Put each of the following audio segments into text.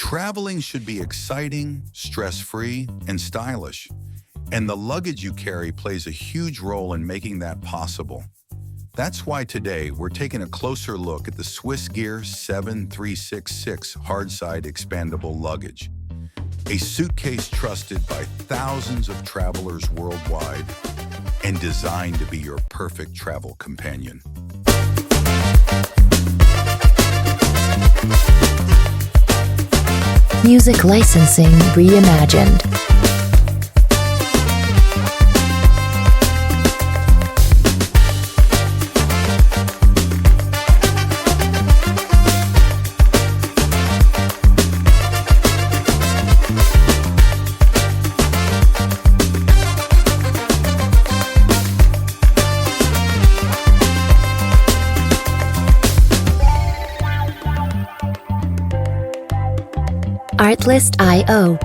Traveling should be exciting, stress-free, and stylish. And the luggage you carry plays a huge role in making that possible. That's why today we're taking a closer look at the SwissGear 7366 Hardside Expandable Luggage, a suitcase trusted by thousands of travelers worldwide and designed to be your perfect travel companion. Music licensing reimagined. Artlist.io.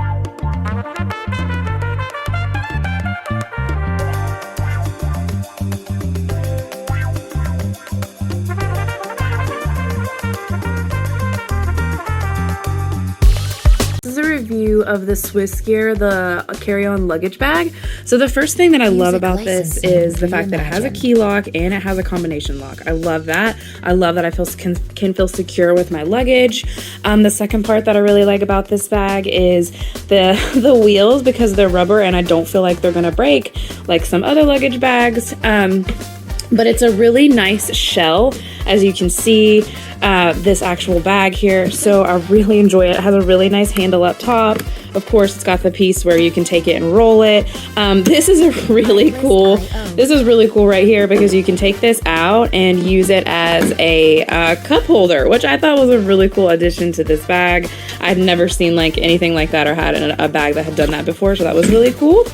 This is a review of the SwissGear, the carry-on luggage bag. So the first thing that I love about this is the fact that it has a key lock and it has a combination lock. I love that. I love that I can feel secure with my luggage. The second part that I really like about this bag is the wheels, because they're rubber and I don't feel like they're gonna break like some other luggage bags. But it's a really nice shell, as you can see, this actual bag here. So I really enjoy it. It has a really nice handle up top. Of course, it's got the piece where you can take it and roll it. This is really cool. This is really cool right here, because you can take this out and use it as a cup holder, which I thought was a really cool addition to this bag. I'd never seen like anything like that or had a bag that had done that before, so that was really cool.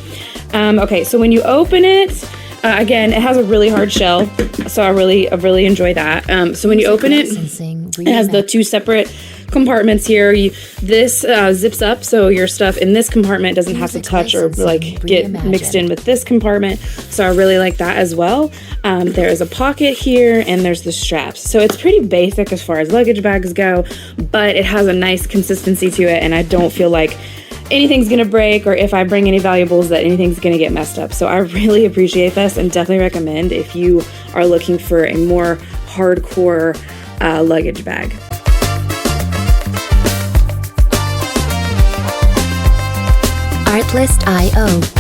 Okay, so when you open it, again, it has a really hard shell, so I really enjoy that. So when you open it, it has the two separate compartments here. This zips up, so your stuff in this compartment doesn't have to touch or like get mixed in with this compartment. So I really like that as well. There is a pocket here, and there's the straps. So it's pretty basic as far as luggage bags go, but it has a nice consistency to it, and I don't feel like anything's gonna break, or if I bring any valuables that anything's gonna get messed up. So I really appreciate this, and definitely recommend if you are looking for a more hardcore luggage bag. Artlist.io.